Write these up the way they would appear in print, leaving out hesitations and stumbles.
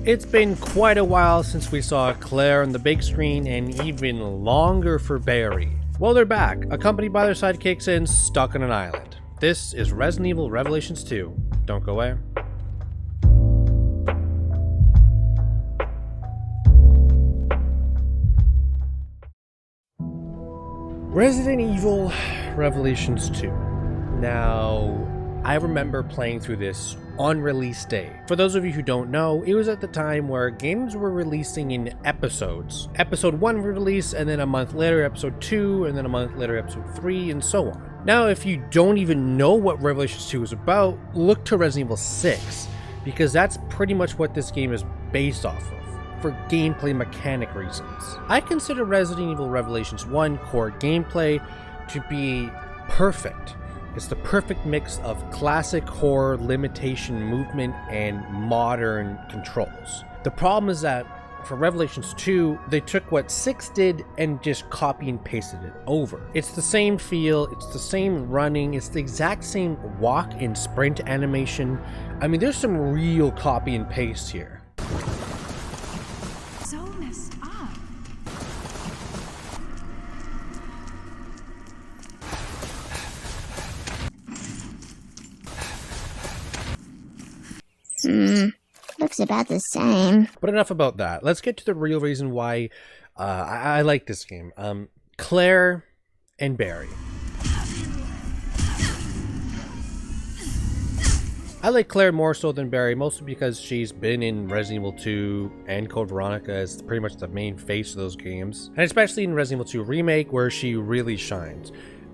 It's been quite a while since we saw Claire on the big screen, and even longer for Barry. Well, they're back, accompanied by their sidekicks and stuck on an island. This is Resident Evil Revelations 2. Don't go away. Resident Evil Revelations 2. Now, I remember playing through this on release day. For those of you who don't know, it was at the time where games were releasing in episodes. Episode 1 would release, and then a month later episode 2, and then a month later episode 3, and so on. Now, if you don't even know what Revelations 2 is about, look to Resident Evil 6, because that's pretty much what this game is based off of, for gameplay mechanic reasons. I consider Resident Evil Revelations 1 core gameplay to be perfect. It's the perfect mix of classic horror, limitation, movement, and modern controls. The problem is that for Revelations 2, they took what 6 did and just copy and pasted it over. It's the same feel, it's the same running, it's the exact same walk and sprint animation. I mean, there's some real copy and paste here. So messed up. Looks about the same. But enough about that. Let's get to the real reason why I like this game. Claire and Barry. I like Claire more so than Barry, mostly because she's been in Resident Evil 2 and Code Veronica as pretty much the main face of those games. And especially in Resident Evil 2 Remake, where she really shines.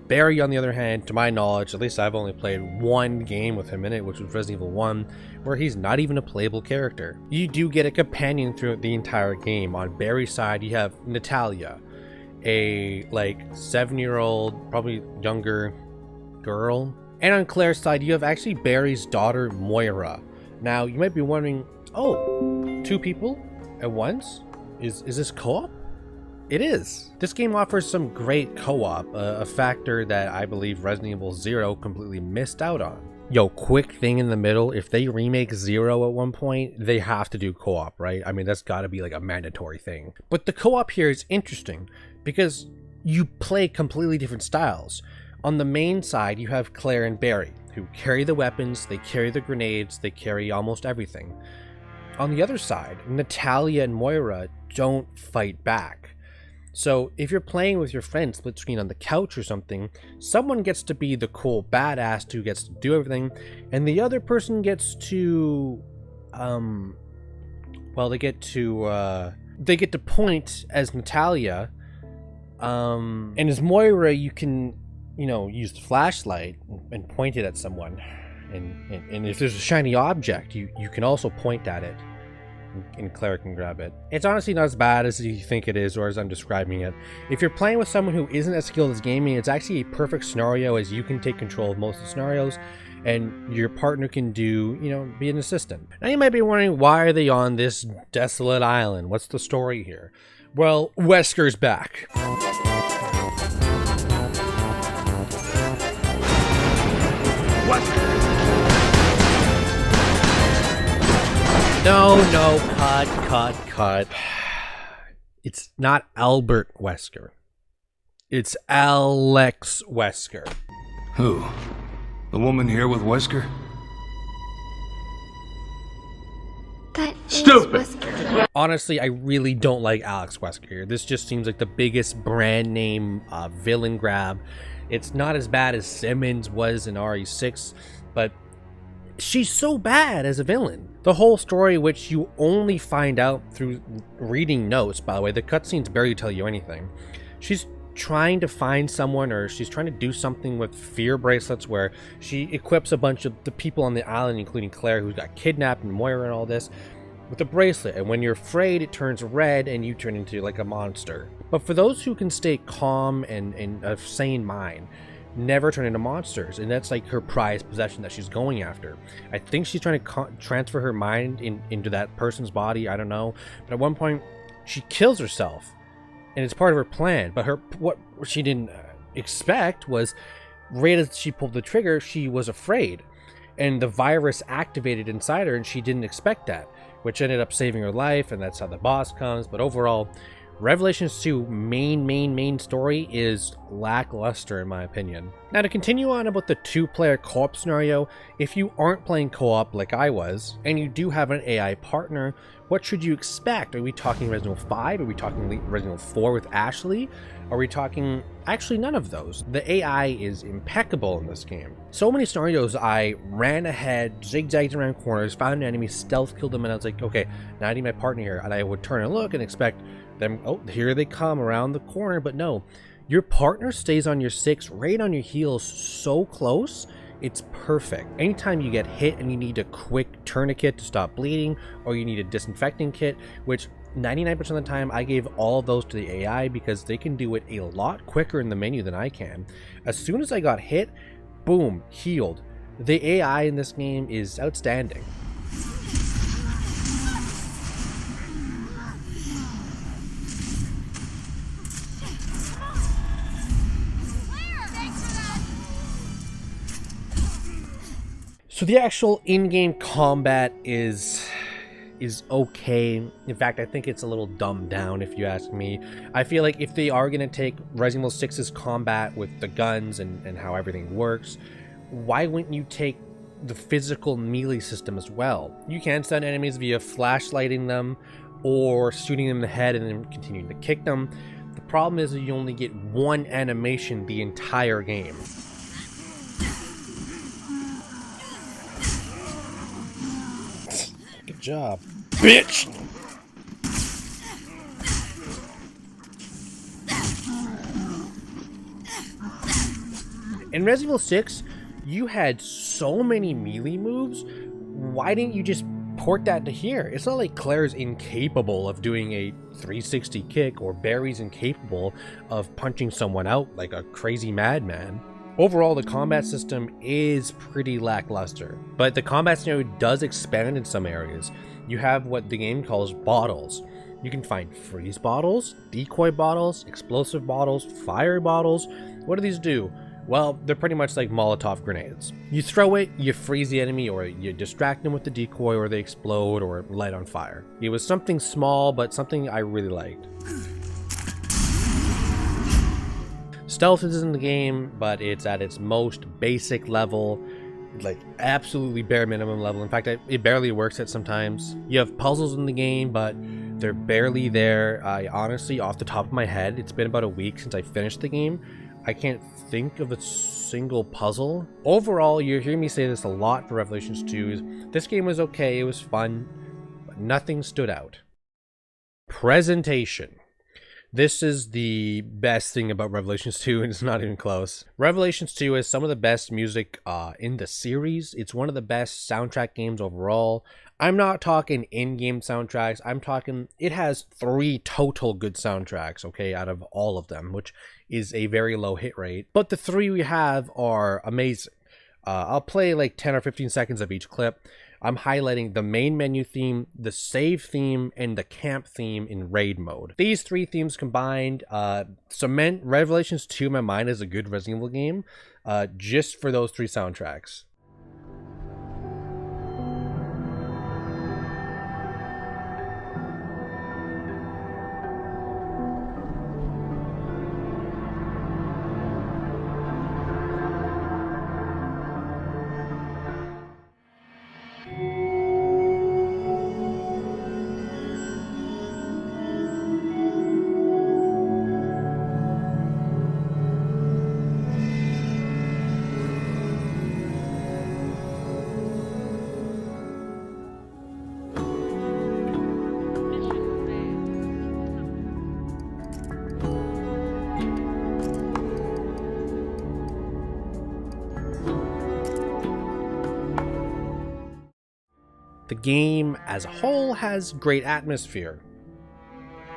Barry, on the other hand, to my knowledge, at least I've only played one game with him in it, which was Resident Evil 1, where he's not even a playable character. You do get a companion throughout the entire game. On Barry's side, you have Natalia, a 7-year-old, probably younger girl. And on Claire's side, you have actually Barry's daughter, Moira. Now, you might be wondering, oh, 2 people at once? Is this co-op? It is. This game offers some great co-op, a factor that I believe Resident Evil 0 completely missed out on. Yo, quick thing in the middle, if they remake 0 at one point, they have to do co-op, right? I mean, that's gotta be like a mandatory thing. But the co-op here is interesting because you play completely different styles. On the main side, you have Claire and Barry, who carry the weapons, they carry the grenades, they carry almost everything. On the other side, Natalia and Moira don't fight back. So if you're playing with your friend split screen on the couch or something, someone gets to be the cool badass who gets to do everything, and the other person gets to, they get to point as Natalia, and as Moira, you can, use the flashlight and point it at someone, and if there's a shiny object, you can also point at it. And Claire can grab it. It's honestly not as bad as you think it is or as I'm describing it. If you're playing with someone who isn't as skilled as gaming, it's actually a perfect scenario as you can take control of most of the scenarios and your partner can do, be an assistant. Now you might be wondering, why are they on this desolate island? What's the story here? Well, Wesker's back. Wesker! No, cut. It's not Albert Wesker. It's Alex Wesker. Who? The woman here with Wesker? That Stupid! is Wesker. Honestly, I really don't like Alex Wesker here. This just seems like the biggest brand name villain grab. It's not as bad as Simmons was in RE6, but she's so bad as a villain. The whole story, which you only find out through reading notes, by the way, the cutscenes barely tell you anything. She's trying to find someone, or she's trying to do something with fear bracelets where she equips a bunch of the people on the island, including Claire, who got kidnapped, and Moira and all this, with a bracelet. And when you're afraid, it turns red and you turn into like a monster. But for those who can stay calm and a sane mind, never turn into monsters, and that's like her prized possession that she's going after. I think she's trying to transfer her mind into that person's body, I don't know, but at one point she kills herself and it's part of her plan. But what she didn't expect was, right as she pulled the trigger, she was afraid and the virus activated inside her, and she didn't expect that. which ended up saving her life, and that's how the boss comes. But overall, Revelations 2 main story is lackluster in my opinion. Now, to continue on about the 2-player co-op scenario, if you aren't playing co-op like I was, and you do have an AI partner, what should you expect? Are we talking Resident Evil 5? Are we talking Resident Evil 4 with Ashley? Are we talking... Actually, none of those. The AI is impeccable in this game. So many scenarios, I ran ahead, zigzagged around corners, found an enemy, stealth killed them, and I was like, okay, now I need my partner here. And I would turn and look and expect them, oh, here they come around the corner, but no. Your partner stays on your 6, right on your heels, so close, it's perfect. Anytime you get hit and you need a quick tourniquet to stop bleeding, or you need a disinfecting kit, which 99% of the time I gave all of those to the AI because they can do it a lot quicker in the menu than I can. As soon as I got hit, boom, healed. The AI in this game is outstanding. So the actual in-game combat is okay. In fact, I think it's a little dumbed down if you ask me. I feel like if they are going to take Resident Evil 6's combat with the guns and how everything works, why wouldn't you take the physical melee system as well? You can stun enemies via flashlighting them or shooting them in the head and then continuing to kick them. The problem is that you only get one animation the entire game. Good job, bitch! In Resident Evil 6, you had so many melee moves. Why didn't you just port that to here? It's not like Claire's incapable of doing a 360 kick or Barry's incapable of punching someone out like a crazy madman. Overall, the combat system is pretty lackluster, but the combat scenario does expand in some areas. You have what the game calls bottles. You can find freeze bottles, decoy bottles, explosive bottles, fire bottles. What do these do? Well, they're pretty much like Molotov grenades. You throw it, you freeze the enemy, or you distract them with the decoy, or they explode or light on fire. It was something small, but something I really liked. Stealth is in the game, but it's at its most basic level, like absolutely bare minimum level. In fact, it barely works at sometimes. You have puzzles in the game, but they're barely there. I honestly, off the top of my head, it's been about a week since I finished the game. I can't think of a single puzzle. Overall, you're hearing me say this a lot for Revelations 2. This game was okay, it was fun, but nothing stood out. Presentation. This is the best thing about Revelations 2, and it's not even close. Revelations 2 is some of the best music in the series. It's one of the best soundtrack games overall. I'm not talking in-game soundtracks. I'm talking, it has 3 total good soundtracks, okay, out of all of them, which is a very low hit rate. But the 3 we have are amazing. I'll play like 10 or 15 seconds of each clip. I'm highlighting the main menu theme, the save theme, and the camp theme in raid mode. These 3 themes combined cement Revelations 2 in my mind as a good Resident Evil game, just for those 3 soundtracks. The game as a whole has great atmosphere.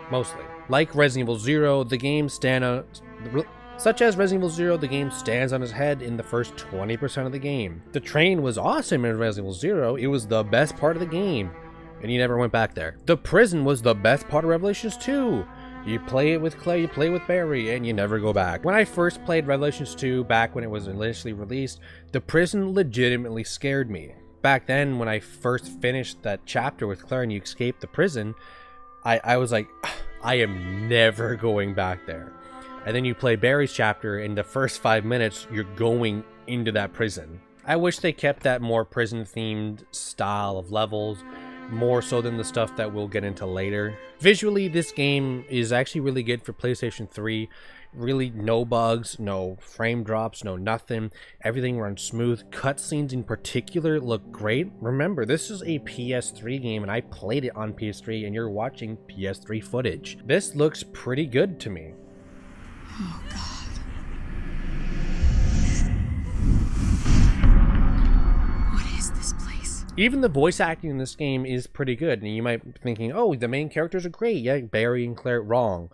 Mostly. Like Resident Evil 0, the game such as Resident Evil 0, the game stands on its head in the first 20% of the game. The train was awesome in Resident Evil 0, it was the best part of the game, and you never went back there. The prison was the best part of Revelations 2. You play it with Claire, you play with Barry, and you never go back. When I first played Revelations 2, back when it was initially released, the prison legitimately scared me. back then when I first finished that chapter with Claire and you escape the prison, I was like, I am never going back there. And then you play Barry's chapter, in the first 5 minutes, you're going into that prison. I wish they kept that more prison-themed style of levels, more so than the stuff that we'll get into later. Visually, this game is actually really good for PlayStation 3. Really no bugs, no frame drops, no nothing. Everything runs smooth. Cutscenes in particular look great. Remember, this is a PS3 game and I played it on PS3 and you're watching PS3 footage. This looks pretty good to me. Oh God. What is this place? Even the voice acting in this game is pretty good. And you might be thinking, oh, the main characters are great. Yeah, Barry and Claire. Wrong.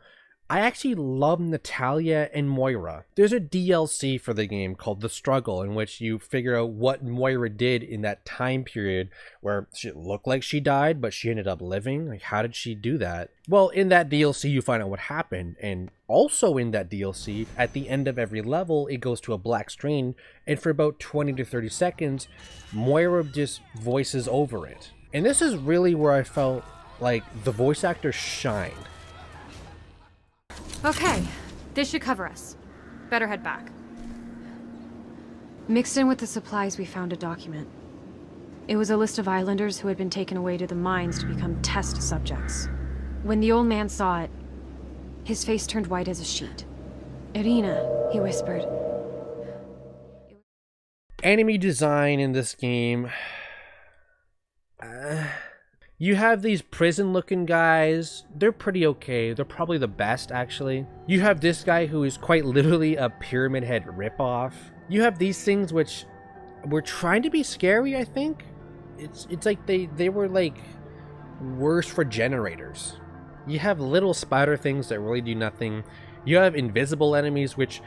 I actually love Natalia and Moira. There's a DLC for the game called The Struggle, in which you figure out what Moira did in that time period where she looked like she died, but she ended up living. Like, how did she do that? Well, in that DLC, you find out what happened. And also in that DLC, at the end of every level, it goes to a black screen. And for about 20 to 30 seconds, Moira just voices over it. And this is really where I felt like the voice actor shined. Okay, this should cover us. Better head back. Mixed in with the supplies, we found a document. It was a list of islanders who had been taken away to the mines to become test subjects. When the old man saw it, his face turned white as a sheet. "Irina," he whispered. Enemy design in this game. You have these prison-looking guys. They're pretty okay. They're probably the best, actually. You have this guy who is quite literally a Pyramid Head ripoff. You have these things which were trying to be scary, I think. It's like they were like worse for generators. You have little spider things that really do nothing. You have invisible enemies which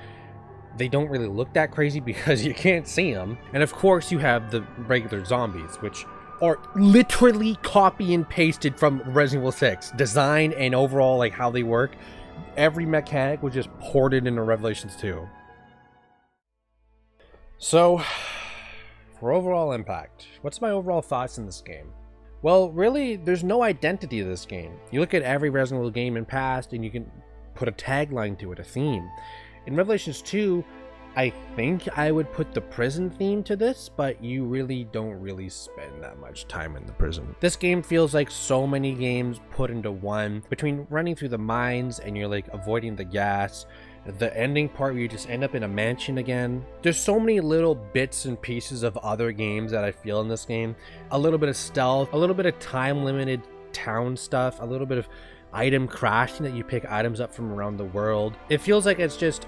they don't really look that crazy because you can't see them. And of course you have the regular zombies, which are literally copy and pasted from Resident Evil 6. Design and overall, like, how they work. Every mechanic was just ported into Revelations 2. So, for overall impact, what's my overall thoughts in this game? Well, really, there's no identity to this game. You look at every Resident Evil game in past, and you can put a tagline to it, a theme. In Revelations 2, I think I would put the prison theme to this, but you really don't really spend that much time in the prison. This game feels like so many games put into one, between running through the mines and you're like avoiding the gas, the ending part where you just end up in a mansion again. There's so many little bits and pieces of other games that I feel in this game. A little bit of stealth, a little bit of time limited town stuff, a little bit of item crashing that you pick items up from around the world. It feels like it's just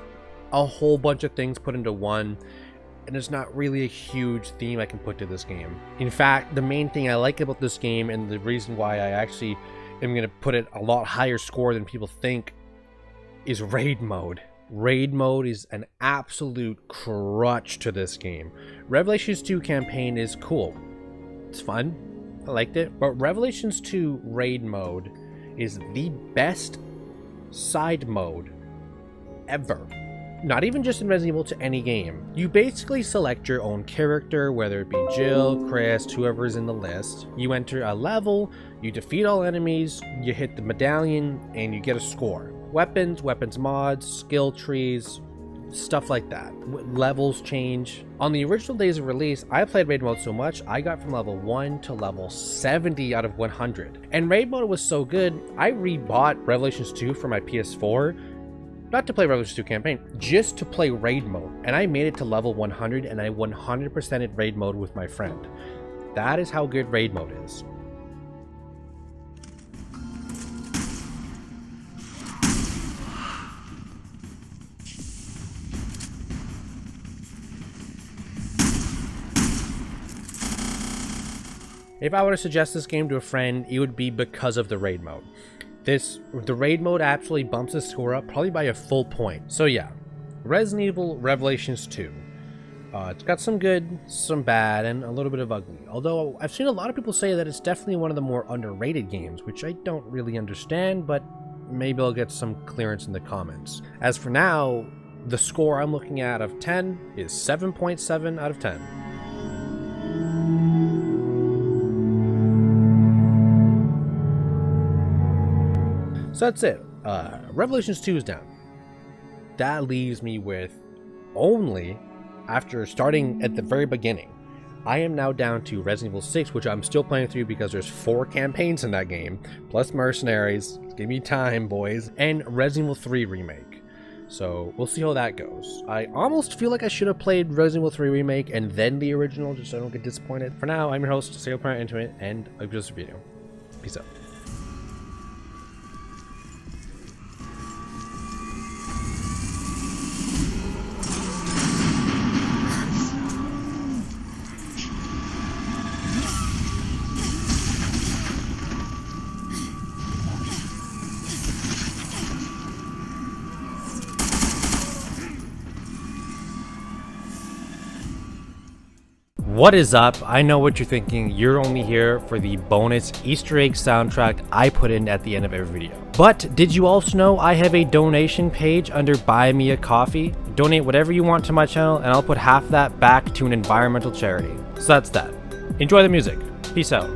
a whole bunch of things put into one, and there's not really a huge theme I can put to this game. In fact, the main thing I like about this game, and the reason why I actually am going to put it a lot higher score than people think, is raid mode. Raid mode is an absolute crutch to this game. Revelations 2 campaign is cool. It's fun. I liked it. But Revelations 2 raid mode is the best side mode ever. Not even just in Resident Evil, to any game. You basically select your own character, whether it be Jill, Chris, whoever's in the list. You enter a level, you defeat all enemies, you hit the medallion, and you get a score. Weapons, weapons mods, skill trees, stuff like that. Levels change. On the original days of release, I played raid mode so much, I got from level 1 to level 70 out of 100. And raid mode was so good, I rebought Revelations 2 for my PS4, not to play Revelations 2 campaign, just to play raid mode. And I made it to level 100 and I 100%ed raid mode with my friend. That is how good raid mode is. If I were to suggest this game to a friend, it would be because of the raid mode. The raid mode absolutely bumps the score up probably by a full point. So yeah, Resident Evil Revelations 2. It's got some good, some bad, and a little bit of ugly. Although I've seen a lot of people say that it's definitely one of the more underrated games, which I don't really understand, but maybe I'll get some clearance in the comments. As for now, the score I'm looking at of 10 is 7.7 out of 10. So that's it. Revelations 2 is down. That leaves me with only, after starting at the very beginning, I am now down to Resident Evil 6, which I'm still playing through because there's 4 campaigns in that game, plus Mercenaries, give me time, boys, and Resident Evil 3 Remake. So we'll see how that goes. I almost feel like I should have played Resident Evil 3 Remake and then the original, just so I don't get disappointed. For now, I'm your host, Serial Parent Intimate, and I hope you this video. Peace out. What is up? I know what you're thinking. You're only here for the bonus Easter egg soundtrack I put in at the end of every video. But did you also know I have a donation page under Buy Me a Coffee? Donate whatever you want to my channel and I'll put half that back to an environmental charity. So that's that. Enjoy the music. Peace out.